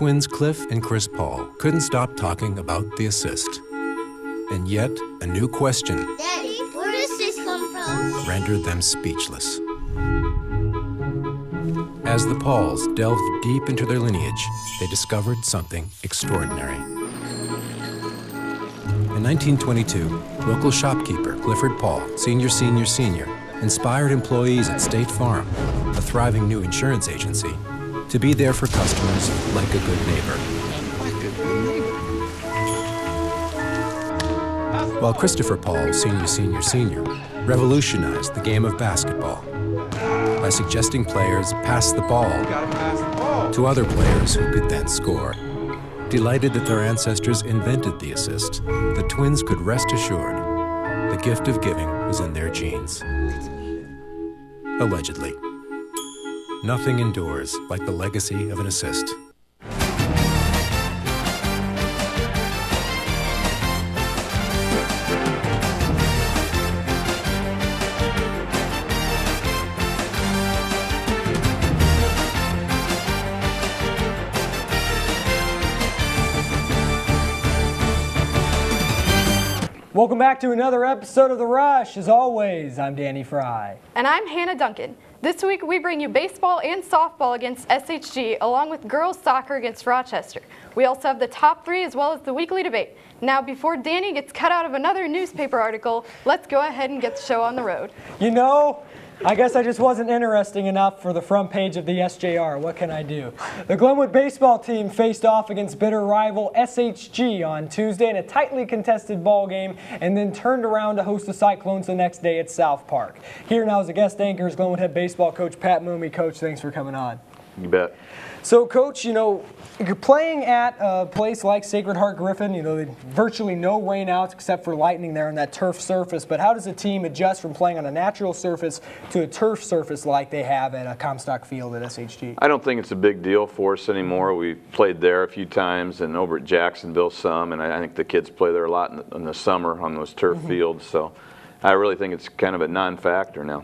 twins Cliff and Chris Paul couldn't stop talking about the assist. And yet, a new question, Daddy, where does this come from? rendered them speechless. As the Pauls delved deep into their lineage, they discovered something extraordinary. In 1922, local shopkeeper Clifford Paul, senior, inspired employees at State Farm, a thriving new insurance agency, to be there for customers like a good neighbor. While Christopher Paul, senior, revolutionized the game of basketball by suggesting players pass the ball to other players who could then score. Delighted that their ancestors invented the assist, the twins could rest assured the gift of giving was in their genes. Allegedly. Nothing endures like the legacy of an assist. Welcome back to another episode of The Rush. As always, I'm Danny Fry. And I'm Hannah Duncan. This week we bring you baseball and softball against SHG, along with girls soccer against Rochester. We also have the top three as well as the weekly debate. Now, before Danny gets cut out of another newspaper article, let's go ahead and get the show on the road. You know, I guess I just wasn't interesting enough for the front page of the SJR. What can I do? The Glenwood baseball team faced off against bitter rival SHG on Tuesday in a tightly contested ball game and then turned around to host the Cyclones the next day at South Park. Here now as a guest anchor is Glenwood head baseball coach Pat Mooney. Coach, thanks for coming on. You bet. So, Coach, you know, you're playing at a place like Sacred Heart Griffin. You know, virtually no rainouts except for lightning there on that turf surface. But how does a team adjust from playing on a natural surface to a turf surface like they have at Comstock Field at SHG? I don't think it's a big deal for us anymore. We played there a few times and over at Jacksonville some, and I think the kids play there a lot in the summer on those turf fields. So I really think it's kind of a non-factor now.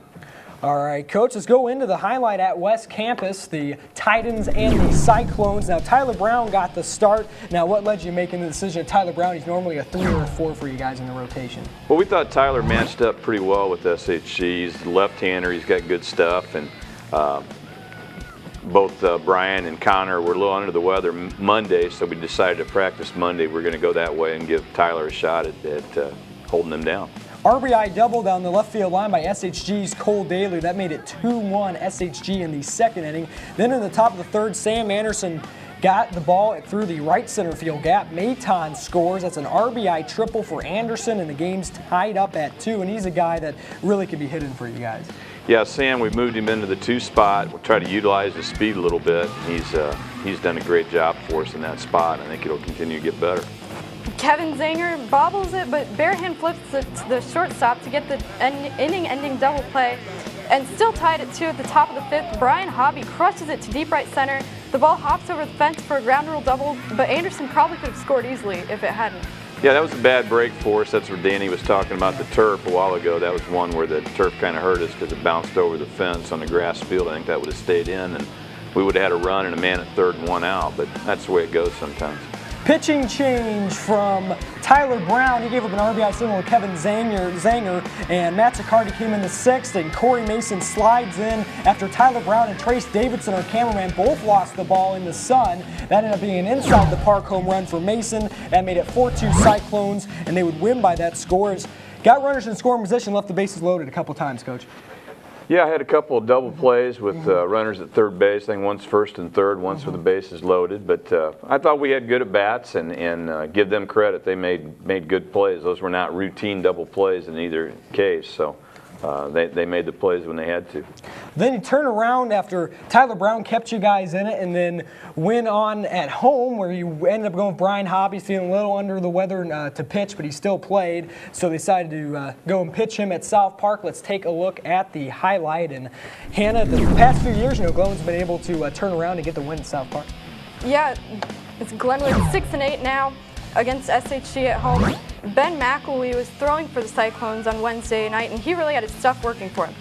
All right, Coach, let's go into the highlight at West Campus, the Titans and the Cyclones. Now, Tyler Brown got the start. Now, what led you making the decision of Tyler Brown? He's normally a 3 or a 4 for you guys in the rotation. Well, we thought Tyler matched up pretty well with SHG. He's a left-hander. He's got good stuff. And both Brian and Connor were a little under the weather Monday, so we decided to practice Monday. We're going to go that way and give Tyler a shot at holding them down. RBI double down the left field line by SHG's Cole Daly. That made it 2-1 SHG in the second inning. Then in the top of the third, Sam Anderson got the ball through the right center field gap. Maton scores. That's an RBI triple for Anderson, and the game's tied up at 2, and he's a guy that really could be hidden for you guys. Yeah, Sam, we've moved him into the 2 spot. We'll try to utilize his speed a little bit. He's done a great job for us in that spot. I think it'll continue to get better. Kevin Zanger bobbles it, but barehand flips it to the shortstop to get the inning-ending double play. And still tied at 2 at the top of the 5th, Brian Hobby crushes it to deep right center. The ball hops over the fence for a ground rule double, but Anderson probably could have scored easily if it hadn't. Yeah, that was a bad break for us. That's where Danny was talking about the turf a while ago. That was one where the turf kind of hurt us because it bounced over the fence on the grass field. I think that would have stayed in, and we would have had a run and a man at third and 1 out, but that's the way it goes sometimes. Pitching change from Tyler Brown. He gave up an RBI single to Kevin Zanger, and Matt Zicardi came in the 6th, and Corey Mason slides in after Tyler Brown and Trace Davidson, our cameraman, both lost the ball in the sun. That ended up being an inside the park home run for Mason. That made it 4-2 Cyclones, and they would win by that score. Got runners in scoring position, left the bases loaded a couple times, Coach. Yeah, I had a couple of double plays with runners at third base. I think one's first and third, one's with the bases loaded. But I thought we had good at-bats and give them credit. They made good plays. Those were not routine double plays in either case. So they made the plays when they had to. Then you turn around after Tyler Brown kept you guys in it and then went on at home where you ended up going with Brian Hobby, feeling a little under the weather to pitch, but he still played. So they decided to go and pitch him at South Park. Let's take a look at the highlight. And Hannah, the past few years, you know, Glenwood's been able to turn around and get the win at South Park. Yeah, it's Glenwood 6-8 now against SHG at home. Ben McElwee was throwing for the Cyclones on Wednesday night, and he really had his stuff working for him.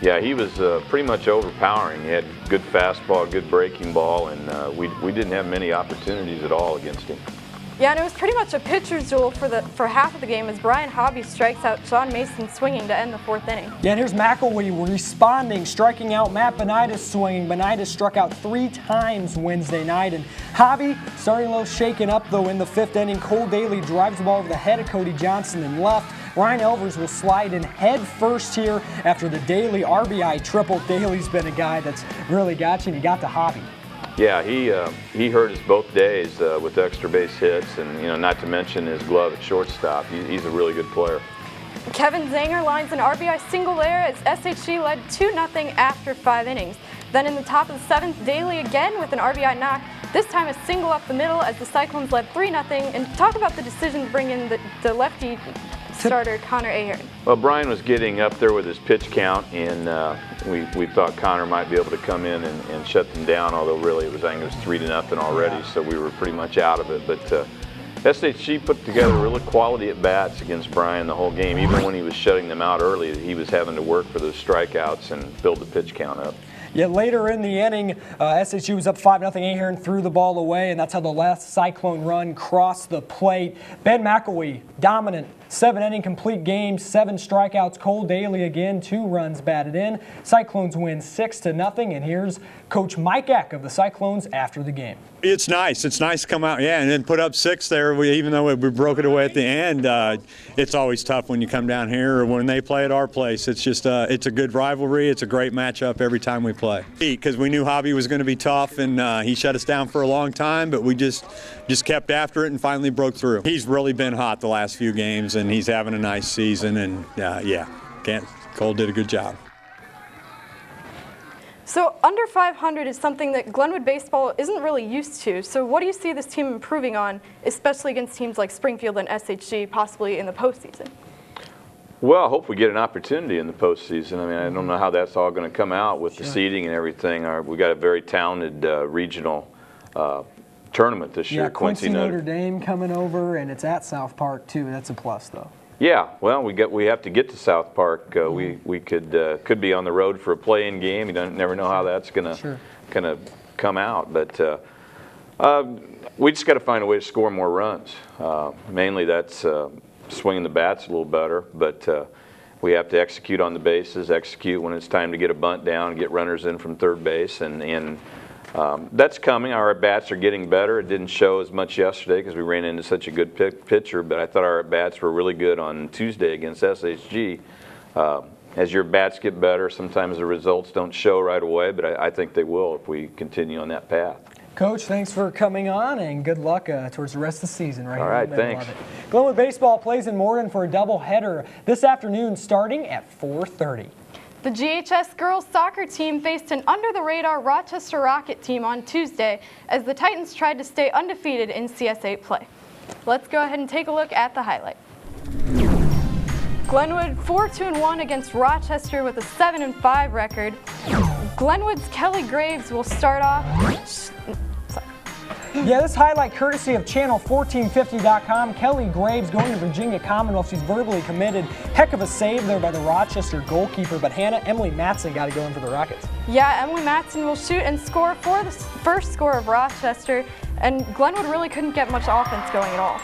Yeah, he was pretty much overpowering. He had good fastball, good breaking ball, and we didn't have many opportunities at all against him. Yeah, and it was pretty much a pitcher's duel for half of the game as Brian Hobby strikes out Sean Mason swinging to end the 4th inning. Yeah, and here's McElwee responding, striking out Matt Benitez swinging. Benitez struck out 3 times Wednesday night, and Hobby starting a little shaken up though in the 5th inning. Cole Daly drives the ball over the head of Cody Johnson and left. Ryan Elvers will slide in head first here after the Daly RBI triple. Daly's been a guy that's really got you, and he got to Hobby. Yeah, he hurt us both days with extra base hits, and not to mention his glove at shortstop. He's a really good player. Kevin Zanger lines an RBI single there as SHG led 2-0 after 5 innings. Then in the top of the 7th, Daly again with an RBI knock. This time a single up the middle as the Cyclones led 3-0. And talk about the decision to bring in the lefty starter Connor Ahern. Well, Brian was getting up there with his pitch count, and we thought Connor might be able to come in and shut them down, although really it was 3-0 already, so we were pretty much out of it. But SHG put together really quality at-bats against Brian the whole game. Even when he was shutting them out early, he was having to work for those strikeouts and build the pitch count up. Yet later in the inning, SHG was up 5-0. Ahern threw the ball away, and that's how the last Cyclone run crossed the plate. Ben McElwee, dominant, 7-inning complete game, 7 strikeouts. Cole Daly again, 2 runs batted in. Cyclones win 6-0, and here's Coach Mike Eck of the Cyclones after the game. It's nice. It's nice to come out, and then put up 6 there. Even though we broke it away at the end, it's always tough when you come down here or when they play at our place. It's just it's a good rivalry. It's a great matchup every time we play. Because we knew Hobby was going to be tough, and he shut us down for a long time, but we just kept after it and finally broke through. He's really been hot the last few games, and he's having a nice season. And Cole did a good job. So under 500 is something that Glenwood baseball isn't really used to. So what do you see this team improving on, especially against teams like Springfield and SHG, possibly in the postseason? Well, I hope we get an opportunity in the postseason. I mean, I don't know how that's all going to come out with the seeding and everything. We got a very talented regional tournament this year. Yeah, Quincy Notre Dame coming over, and it's at South Park too. That's a plus, though. Yeah, well, we have to get to South Park. We could be on the road for a play-in game. You never know how that's gonna come out, but we just got to find a way to score more runs. Mainly that's swinging the bats a little better, but we have to execute on the bases, execute when it's time to get a bunt down, get runners in from third base, and that's coming. Our at-bats are getting better. It didn't show as much yesterday because we ran into such a good pitcher, but I thought our at-bats were really good on Tuesday against SHG. As your bats get better, sometimes the results don't show right away, but I think they will if we continue on that path. Coach, thanks for coming on, and good luck towards the rest of the season. All right, thanks. Glenwood baseball plays in Morden for a doubleheader this afternoon starting at 4:30. The GHS girls soccer team faced an under-the-radar Rochester Rocket team on Tuesday as the Titans tried to stay undefeated in CS8 play. Let's go ahead and take a look at the highlight. Glenwood 4-2-1 against Rochester with a 7-5 record. Glenwood's Kelly Graves will start off. Yeah, this highlight courtesy of channel1450.com. Kelly Graves going to Virginia Commonwealth. She's verbally committed. Heck of a save there by the Rochester goalkeeper, but Emily Matson got to go in for the Rockets. Yeah, Emily Matson will shoot and score for the first score of Rochester, and Glenwood really couldn't get much offense going at all.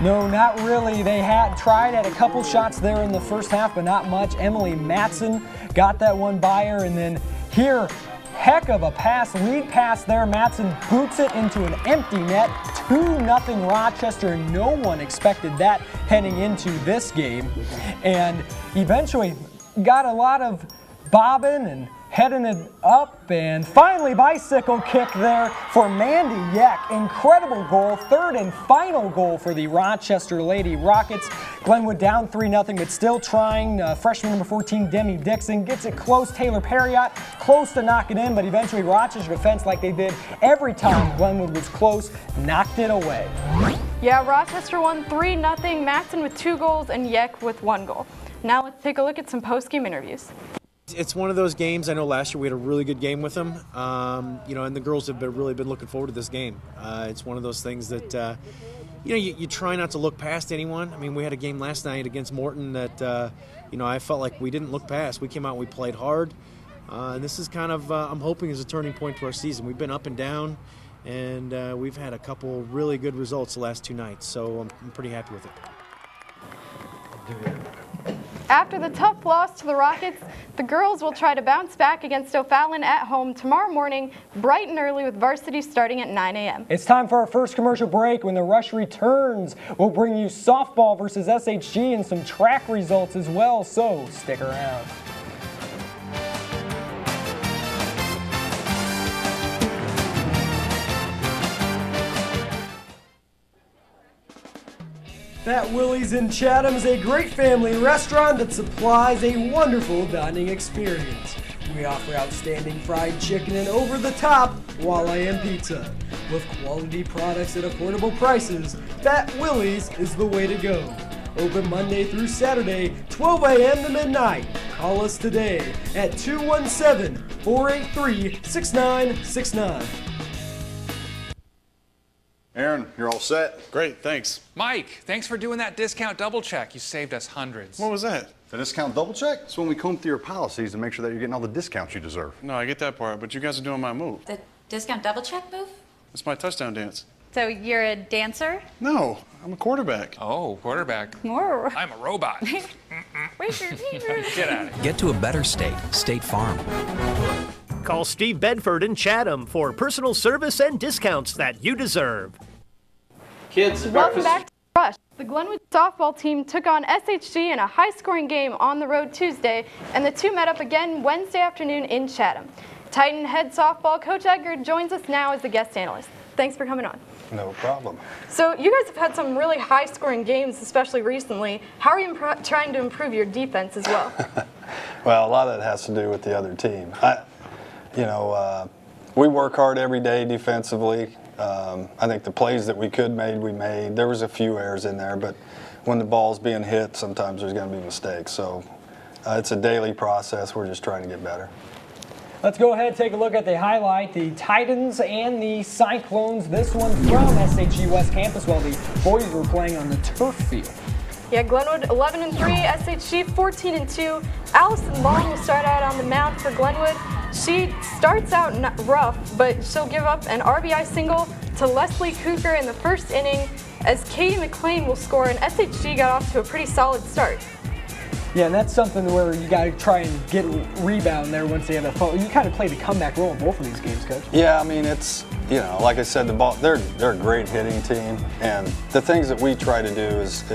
No, not really. They had tried at a couple shots there in the first half, but not much. Emily Matson got that one by her, and then here, heck of a pass, lead pass there. Matson boots it into an empty net. 2-0 Rochester, and no one expected that heading into this game. And eventually got a lot of bobbing and heading it up, and finally bicycle kick there for Mandy Yeck. Incredible goal, 3rd and final goal for the Rochester Lady Rockets. Glenwood down 3-0, but still trying. Freshman number 14, Demi Dixon, gets it close. Taylor Perriott close to knock it in, but eventually Rochester defense, like they did every time Glenwood was close, knocked it away. Yeah, Rochester won 3-0, Matson with 2 goals and Yeck with 1 goal. Now let's take a look at some post-game interviews. It's one of those games. I know last year we had a really good game with them, and the girls have really been looking forward to this game. It's one of those things that, you try not to look past anyone. I mean, we had a game last night against Morton that, I felt like we didn't look past. We came out and we played hard. And this is kind of, I'm hoping, is a turning point to our season. We've been up and down, and we've had a couple really good results the last 2 nights. So I'm pretty happy with it. After the tough loss to the Rockets, the girls will try to bounce back against O'Fallon at home tomorrow morning, bright and early, with varsity starting at 9 a.m. It's time for our first commercial break. When the Rush returns, we'll bring you softball versus SHG and some track results as well, so stick around. Fat Willie's in Chatham is a great family restaurant that supplies a wonderful dining experience. We offer outstanding fried chicken and over-the-top Walleye pizza. With quality products at affordable prices, Fat Willie's is the way to go. Open Monday through Saturday, 12 a.m. to midnight. Call us today at 217-483-6969. Aaron, you're all set. Great, thanks. Mike, thanks for doing that discount double check. You saved us hundreds. What was that? The discount double check? It's when we comb through your policies to make sure that you're getting all the discounts you deserve. No, I get that part, but you guys are doing my move. The discount double check move? It's my touchdown dance. So you're a dancer? No, I'm a quarterback. Oh, quarterback. More. I'm a robot. Get out of here. Get to a better state, State Farm. Call Steve Bedford in Chatham for personal service and discounts that you deserve. Kids, welcome back to Rush. The Glenwood softball team took on SHG in a high-scoring game on the road Tuesday, and the two met up again Wednesday afternoon in Chatham. Titan head softball Coach Edgar joins us now as the guest analyst. Thanks for coming on. No problem. So you guys have had some really high-scoring games, especially recently. How are you trying to improve your defense as well? Well, a lot of that has to do with the other team. We work hard every day defensively. I think the plays that we could make, we made. There was a few errors in there, but when the ball's being hit, sometimes there's going to be mistakes. So it's a daily process. We're just trying to get better. Let's go ahead and take a look at the highlight. The Titans and the Cyclones. This one from SHG West Campus while the boys were playing on the turf field. Yeah, Glenwood 11-3, SHG 14-2. Allison Long will start out on the mound for Glenwood. She starts out rough, but she'll give up an RBI single to Leslie Cooker in the first inning as Katie McLean will score, and SHG got off to a pretty solid start. Yeah, and that's something where you got to try and get rebound there once they have that phone. You kind of play the comeback role in both of these games, Coach. Yeah, I mean, it's, like I said, they're a great hitting team, and the things that we try to do is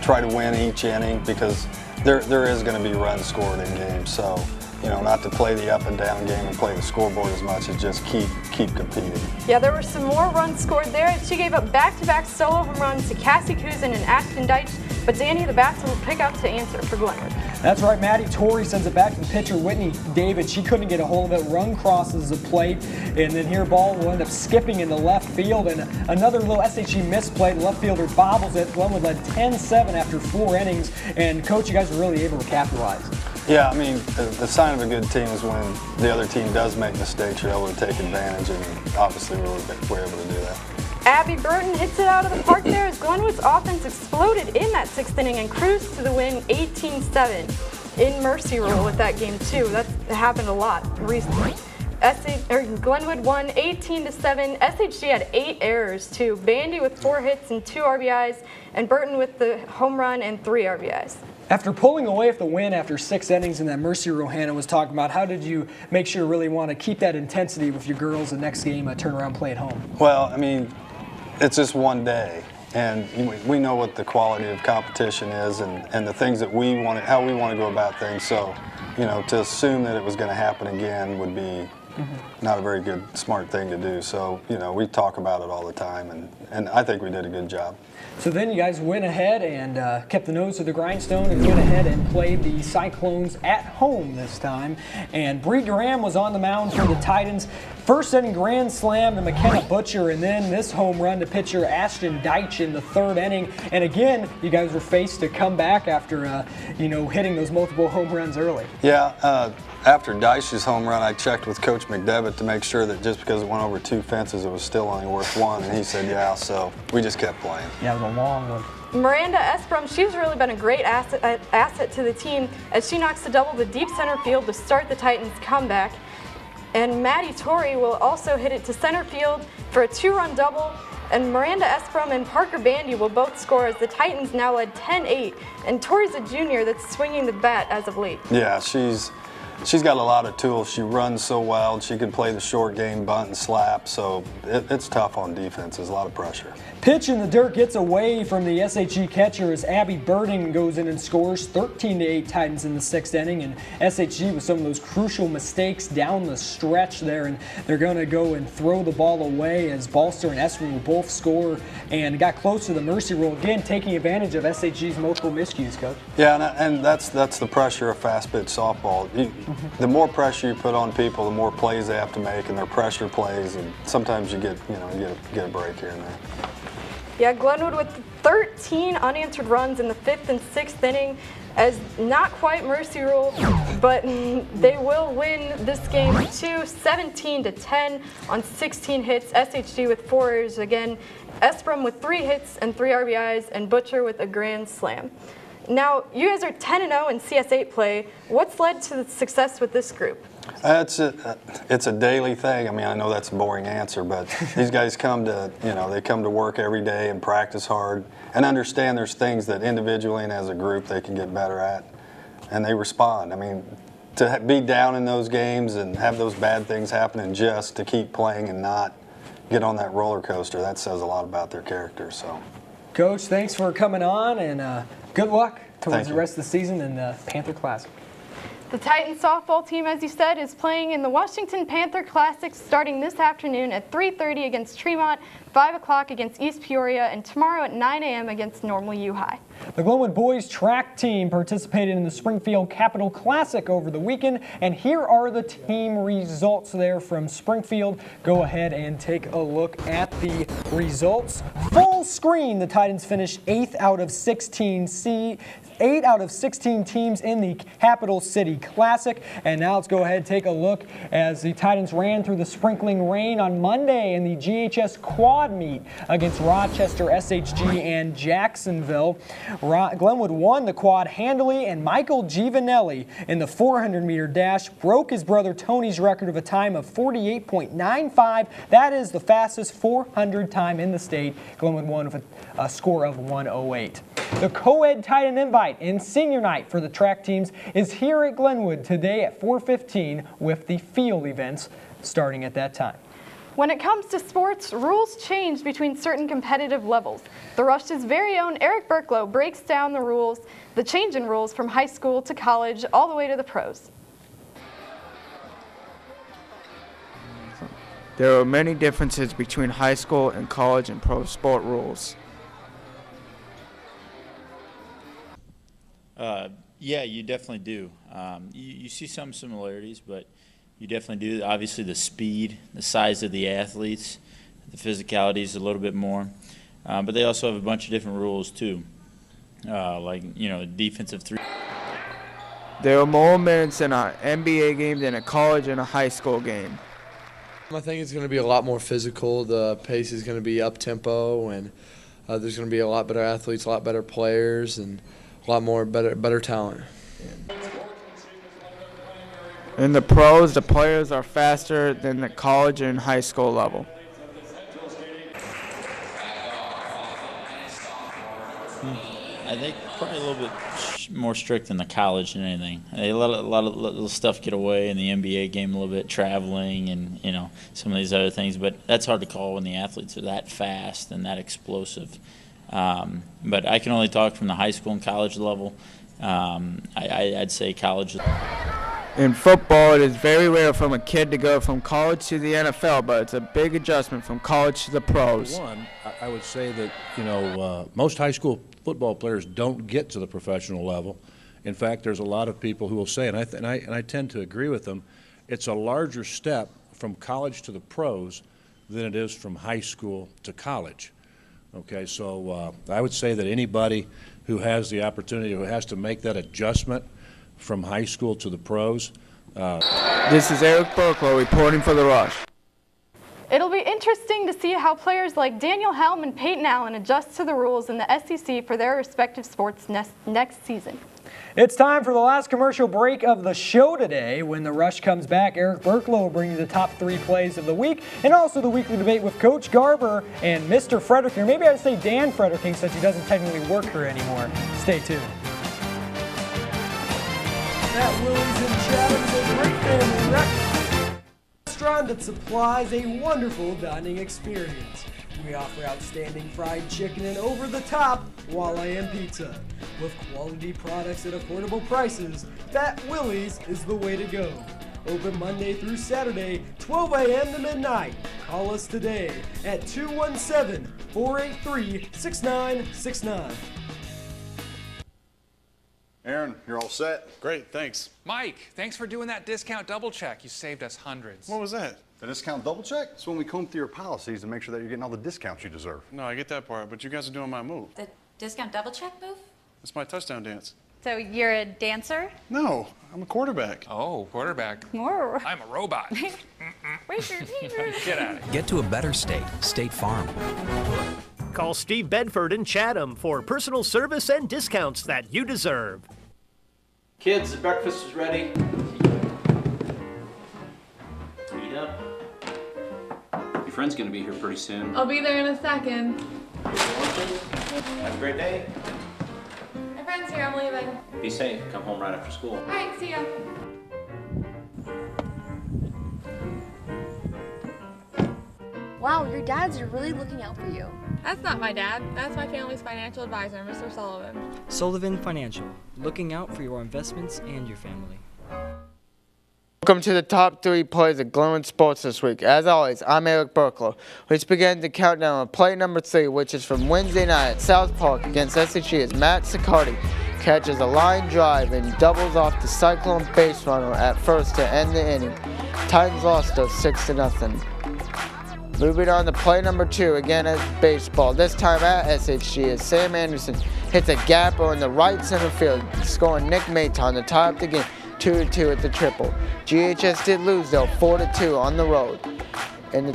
try to win each inning because there is going to be runs scored in games. So, not to play the up and down game and play the scoreboard as much as just keep competing. Yeah, there were some more runs scored there. She gave up back-to-back solo home runs to Cassie Kuzin and Ashton Deitch, but Danny the Bats will pick up to answer for Glenwood. That's right, Maddie Torrey sends it back to the pitcher, Whitney David. She couldn't get a hold of it, run crosses the plate, and then here ball will end up skipping into left field, and another little SHG misplay. The left fielder bobbles it. Glenwood led 10-7 after 4 innings, and Coach, you guys were really able to capitalize. Yeah, I mean, the sign of a good team is when the other team does make mistakes, you're able to take advantage, and obviously we're able to do that. Abby Burton hits it out of the park there as Glenwood's offense exploded in that 6th inning and cruised to the win 18-7 in Mercy Rule with that game too. That happened a lot recently. Glenwood won 18-7. SHG had 8 errors too. Bandy with 4 hits and 2 RBIs, and Burton with the home run and 3 RBIs. After pulling away with the win after 6 innings in that Mercy Rule Hannah was talking about, how did you make sure you really want to keep that intensity with your girls the next game, turn around, play at home? Well, I mean, it's just one day, and we know what the quality of competition is and the things that we want, how we want to go about things. So, to assume that it was going to happen again would be not a very good, smart thing to do. So, we talk about it all the time, and I think we did a good job. So then you guys went ahead and kept the nose to the grindstone and went ahead and played the Cyclones at home this time. And Bree Graham was on the mound for the Titans. First inning grand slam to McKenna Butcher, and then this home run to pitcher Ashton Deitch in the 3rd inning. And again, you guys were faced to come back after, hitting those multiple home runs early. Yeah, after Deitch's home run, I checked with Coach McDevitt to make sure that just because it went over 2 fences, it was still only worth 1, and he said, yeah, so we just kept playing. Yeah, That was a long one. Miranda Esprum, she's really been a great asset to the team as she knocks the double to deep center field to start the Titans' comeback. And Maddie Torrey will also hit it to center field for a 2-run double. And Miranda Esprum and Parker Bandy will both score as the Titans now led 10-8. And Torrey's a junior that's swinging the bat as of late. Yeah, she's got a lot of tools. She runs so well. She can play the short game, bunt and slap. So it's tough on defense. There's a lot of pressure. Pitch in the dirt gets away from the SHG catcher as Abby Birding goes in and scores 13-8 Titans in the 6th inning. And SHG with some of those crucial mistakes down the stretch there. And they're going to go and throw the ball away as Balster and Esprum will both score and got close to the mercy rule again, taking advantage of SHG's multiple miscues, Coach. Yeah, and that's the pressure of fast pitch softball. The more pressure you put on people, the more plays they have to make, and their pressure plays. And sometimes you get a break here and there. Yeah, Glenwood with 13 unanswered runs in the 5th and 6th inning as not quite mercy rule, but they will win this game 17-10 on 16 hits. SHG with 4 errors again, Esprum with 3 hits and 3 RBIs, and Butcher with a grand slam. Now, you guys are 10-0 in CS8 play. What's led to the success with this group? It's a daily thing. I mean, I know that's a boring answer, but these guys come to work every day and practice hard and understand there's things that individually and as a group they can get better at, and they respond. I mean, to be down in those games and have those bad things happen and just to keep playing and not get on that roller coaster, that says a lot about their character. So, Coach, thanks for coming on, and good luck towards the rest of the season in the Panther Classic. The Titans softball team, as you said, is playing in the Washington Panther Classic starting this afternoon at 3:30 against Tremont, 5 o'clock against East Peoria, and tomorrow at 9 a.m. against Normal U High. The Glenwood boys track team participated in the Springfield Capital Classic over the weekend, and here are the team results there from Springfield. Go ahead and take a look at the results. Full screen, the Titans finished 8th out of 16 teams in the Capital City Classic. And now let's go ahead and take a look as the Titans ran through the sprinkling rain on Monday in the GHS quad meet against Rochester, SHG, and Jacksonville. Glenwood won the quad handily, and Michael Giovanelli in the 400-meter dash broke his brother Tony's record of a time of 48.95. That is the fastest 400 time in the state. Glenwood won with a score of 108. The co-ed Titan invite in senior night for the track teams is here at Glenwood today at 4:15 with the field events starting at that time. When it comes to sports, rules change between certain competitive levels. The Rush's very own Eric Burklow breaks down the change in rules from high school to college all the way to the pros. There are many differences between high school and college and pro sport rules. Yeah, you definitely do. You see some similarities, but you definitely do. Obviously, the speed, the size of the athletes, the physicality is a little bit more. But they also have a bunch of different rules, too, like, defensive three. There are more minutes in an NBA game than a college and a high school game. I think it's going to be a lot more physical. The pace is going to be up-tempo, and there's going to be a lot better athletes, a lot better players, and a lot more better talent. In the pros, the players are faster than the college and high school level. I think probably a little bit more strict than the college than anything. They let a lot of little stuff get away in the NBA game a little bit, traveling and some of these other things. But that's hard to call when the athletes are that fast and that explosive. But I can only talk from the high school and college level. I'd say college. In football, it is very rare for a kid to go from college to the NFL, but it's a big adjustment from college to the pros. For one, I would say that most high school football players don't get to the professional level. In fact, there's a lot of people who will say, and I tend to agree with them, it's a larger step from college to the pros than it is from high school to college. Okay, so I would say that anybody who has the opportunity, who has to make that adjustment from high school to the pros. This is Eric Burklow reporting for The Rush. It'll be interesting to see how players like Daniel Helm and Peyton Allen adjust to the rules in the SEC for their respective sports next season. It's time for the last commercial break of the show today. When the rush comes back, Eric Burklow will bring you the top 3 plays of the week and also the weekly debate with Coach Garber and Mr. Frederking. Or maybe I'd say Dan Frederking, since he doesn't technically work here anymore. Stay tuned. That Willie's in Chatham is a great family restaurant that supplies a wonderful dining experience. We offer outstanding fried chicken and over-the-top walleye pizza. With quality products at affordable prices, that Willie's is the way to go. Open Monday through Saturday, 12 a.m. to midnight. Call us today at 217-483-6969. Aaron, you're all set. Great, thanks. Mike, thanks for doing that discount double check. You saved us hundreds. What was that? The discount double check? It's when we comb through your policies to make sure that you're getting all the discounts you deserve. No, I get that part, but you guys are doing my move. The discount double check move? It's my touchdown dance. So you're a dancer? No, I'm a quarterback. Oh, quarterback. More. I'm a robot. Get out of here. Get to a better state, State Farm. Call Steve Bedford in Chatham for personal service and discounts that you deserve. Kids, the breakfast is ready. Eat up. Your friend's gonna be here pretty soon. I'll be there in a second. Have a great day. My friend's here, I'm leaving. Be safe. Come home right after school. All right, see ya. Wow, your dads are really looking out for you. That's not my dad. That's my family's financial advisor, Mr. Sullivan. Sullivan Financial, looking out for your investments and your family. Welcome to the top 3 plays of Glowing Sports this week. As always, I'm Eric Burklow. Let's begin the countdown with play number 3, which is from Wednesday night at South Park against SHE as Matt Sicardi catches a line drive and doubles off the Cyclone base runner at first to end the inning. Titans lost though 6-0. Moving on to play number 2, again at baseball. This time at SHG as Sam Anderson hits a gapper in the right center field, scoring Nick Maton to tie up the game 2-2 at the triple. GHS did lose though 4-2 on the road. And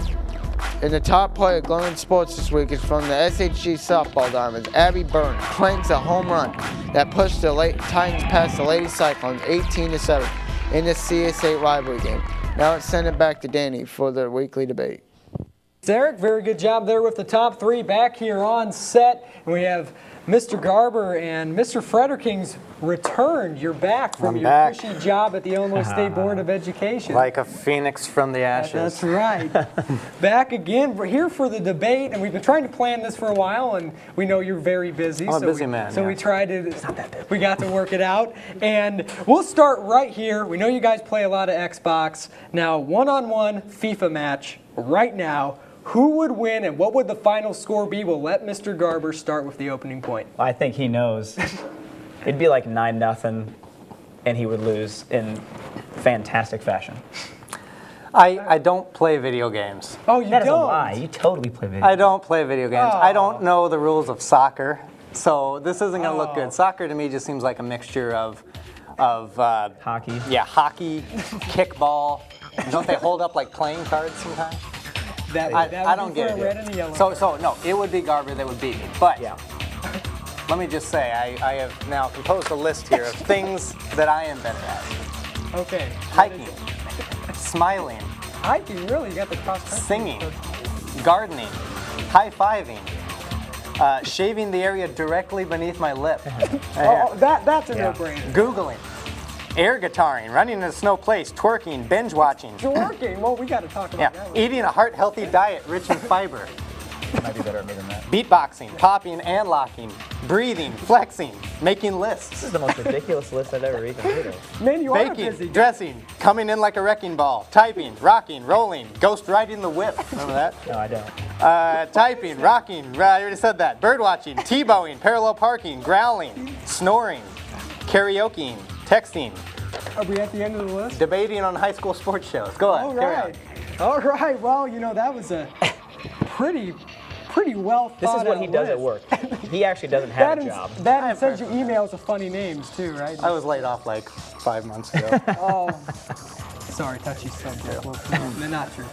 the top play of Glowing Sports this week is from the SHG softball diamonds. Abby Byrne cranks a home run that pushed the Titans past the Lady Cyclones 18-7 in the CS8 rivalry game. Now let's send it back to Danny for the weekly debate. Eric, very good job there with the top 3 back here on set. And we have Mr. Garber and Mr. Frederking's returned. You're back from your cushy job at the Illinois State Board of Education. Like a phoenix from the ashes. That's right. Back again. We're here for the debate, and we've been trying to plan this for a while, and we know you're very busy. I'm a busy man. So we tried to, it's not that big. We got to work it out. And we'll start right here. We know you guys play a lot of Xbox. Now, one-on-one FIFA match right now. Who would win and what would the final score be? We'll let Mr. Garber start with the opening point. I think he knows. It'd be like 9-0 and he would lose in fantastic fashion. I don't play video games. Oh, you don't? That is a lie. You totally play video games. I don't play video games. Oh. I don't know the rules of soccer, so this isn't going to look good. Soccer to me just seems like a mixture of hockey. Yeah, hockey, kickball. Don't they hold up like playing cards sometimes? I don't get it. So no, it would be Garber that would beat me. But let me just say, I have now composed a list here of things that I am better at. Okay. Hiking, smiling. Hiking, really? You got the cross country. Singing, gardening, high-fiving, shaving the area directly beneath my lip. That's a no-brainer. Googling. Air guitaring, running in a snow place, twerking, binge watching. Twerking? Well, we got to talk about that. Eating a heart-healthy diet rich in fiber. Might be better at me than that. Beatboxing, popping and locking, breathing, flexing, making lists. This is the most ridiculous list I've ever even heard of. Man, you are Baking, busy. dressing, coming in like a wrecking ball, typing, rocking, rolling, ghost riding the whip. Remember that? No, I don't. Typing, rocking, I already said that. Bird watching, T-bowing, parallel parking, growling, snoring, karaokeing, texting. Are we at the end of the list? Debating on high school sports shows. Go on. All right. All right. Well, you know, that was a pretty well thought out. This is what he does at work. He actually doesn't have a job. That sends you emails of funny names too, right? I was laid off like 5 months ago. Oh, sorry, touchy subject. Well, no, not true.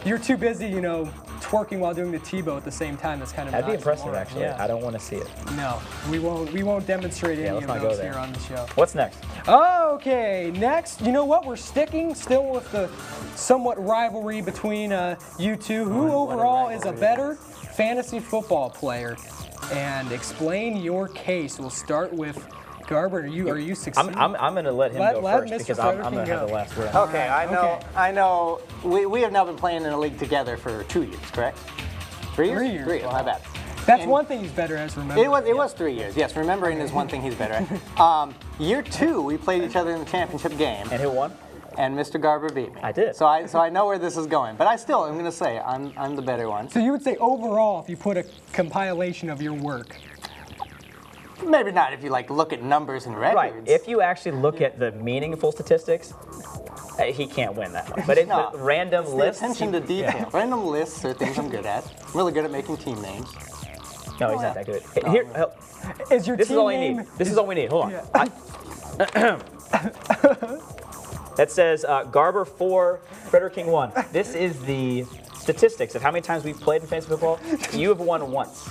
you're too busy, you know, twerking while doing the Tebow at the same time. That's kind of That'd be not impressive, smart. actually. Yeah. I don't want to see it. No, we won't demonstrate any let's of not go those there. here on the show. What's next? Okay, next, you know what? We're sticking still with the somewhat rivalry between you two. Who overall is a better fantasy football player? And explain your case. We'll start with Garber. Are you succeeding? I'm going to let him go first because I'm going to have the last word. Okay, I know. We have now been playing in a league together for 2 years, correct? 3 years? 3 years. 3 years, my bad. That's one thing he's better at, remember. It was 3 years, yes. Remembering is one thing he's better at. Year 2, we played each other in the championship game. And who won? And Mr. Garber beat me. I did. So I know where this is going. But I'm going to say I'm the better one. So you would say overall, if you put a compilation of your work. Maybe not if you look at numbers and records. Right. If you actually look at the meaningful statistics, he can't win that one. But it's the random lists. Attention to detail. Yeah. Random lists are things I'm good at. I'm really good at making team names. No, he's not that good. Here, is your this team is all we name? need. This is all we need. Hold on. Yeah. That says Garber 4, Frederking 1. This is the statistics of how many times we've played in fantasy football. You have won once.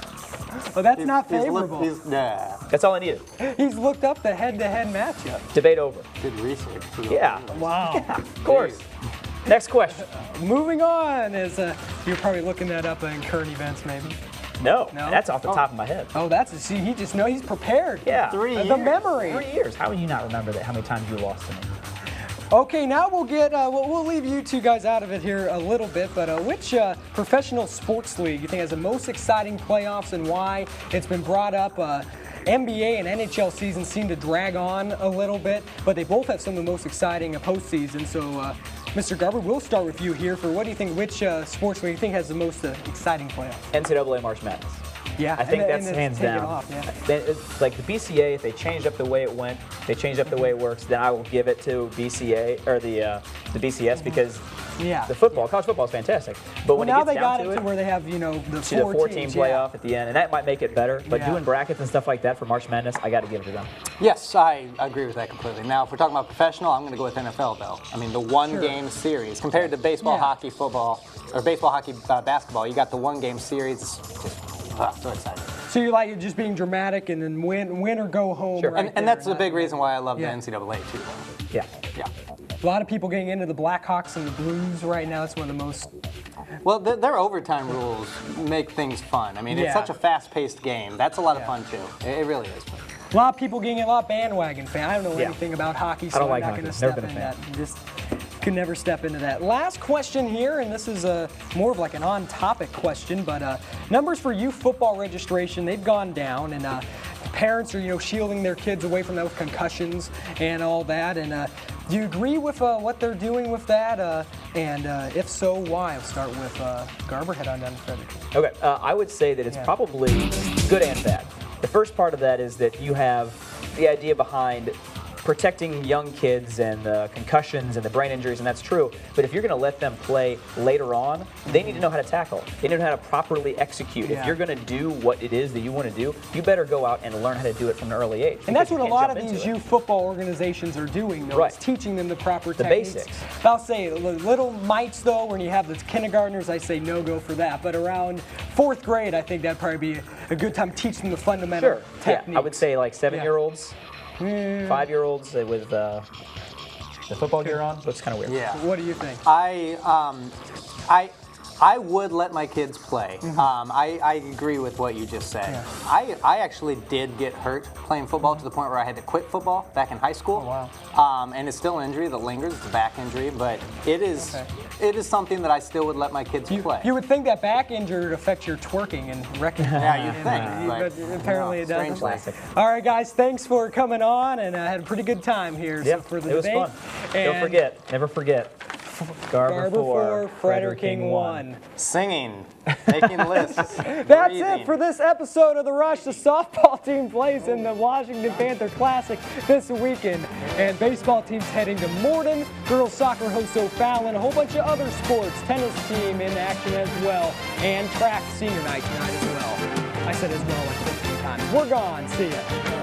Well, that's not favorable. That's all I needed. He's looked up the head-to-head matchup. Debate over. Good research. Yeah. Wow. Yeah, of course. Next question. Moving on is you're probably looking that up in current events, maybe. No, that's off the top of my head. Oh, he just knows he's prepared. Yeah. 3 years. The memory. 3 years. How would you not remember that? How many times you lost to me? Okay, now we'll get, we'll leave you two guys out of it here a little bit, but which professional sports league you think has the most exciting playoffs and why? It's been brought up. NBA and NHL seasons seem to drag on a little bit, but they both have some of the most exciting postseason. So, Mr. Garber, we'll start with you here for what do you think, which sports league you think has the most exciting playoffs? NCAA March Madness. Yeah, I think that's hands down. Off, yeah. It's like the BCA, if they changed up the way it went, they changed up the way it works, then I will give it to BCA or the BCS because the college football is fantastic. But when now it gets they down got to it to where they have the four-team playoff at the end, and that might make it better. But doing brackets and stuff like that for March Madness, I got to give it to them. Yes, I agree with that completely. Now, if we're talking about professional, I'm going to go with NFL though. I mean, the one-game series compared to baseball, hockey, football, or baseball, hockey, basketball. You got the one-game series. It's just so exciting. So you like it just being dramatic and then win or go home. Sure, right and that's a big reason why I love the NCAA too. Yeah. Yeah. A lot of people getting into the Blackhawks and the Blues right now. It's one of the most. Well, their overtime rules make things fun. I mean, it's such a fast-paced game. That's a lot of fun too. It really is. A lot of people getting a lot of bandwagon fan. I don't know anything about hockey, so I'm not going to step into that. Just could never step into that. Last question here, and this is more of like an on-topic question, but numbers for youth football registration, they've gone down, and parents are shielding their kids away from those concussions and all that. And do you agree with what they're doing with that? And if so, why? I'll start with Garber. Head on down to Frederking. Okay, I would say that it's probably good and bad. The first part of that is that you have the idea behind protecting young kids and the concussions and the brain injuries, and that's true. But if you're going to let them play later on, they need to know how to tackle. They need to know how to properly execute. If you're going to do what it is that you want to do, you better go out and learn how to do it from an early age. And that's what a lot of these youth football organizations are doing, though. It's teaching them the proper techniques. Basics. I'll say little mites, though, when you have the kindergartners, I say no go for that. But around 4th grade, I think that'd probably be a good time to teach them the fundamental techniques. Yeah, I would say like 7-year-olds. 5-year-olds with the football gear on, looks kind of weird. Yeah. What do you think? I would let my kids play. I agree with what you just said. Yeah. I actually did get hurt playing football to the point where I had to quit football back in high school. Oh, wow. And it's still an injury that lingers. It's a back injury, but it is something that I still would let my kids play. You would think that back injury would affect your twerking and recognition. Yeah, you'd think. But apparently it doesn't. Classic. All right, guys, thanks for coming on, and I had a pretty good time here. Yep, for the it was debate. fun. Don't forget, never forget. Garber 4, Frederking 1. Singing, making lists. That's it for this episode of The Rush. The softball team plays in the Washington Panther Classic this weekend, and baseball team's heading to Morden. Girls soccer hosts O'Fallon. A whole bunch of other sports. Tennis team in action as well, and track senior night tonight as well. I said as well like 15 times. We're gone. See ya.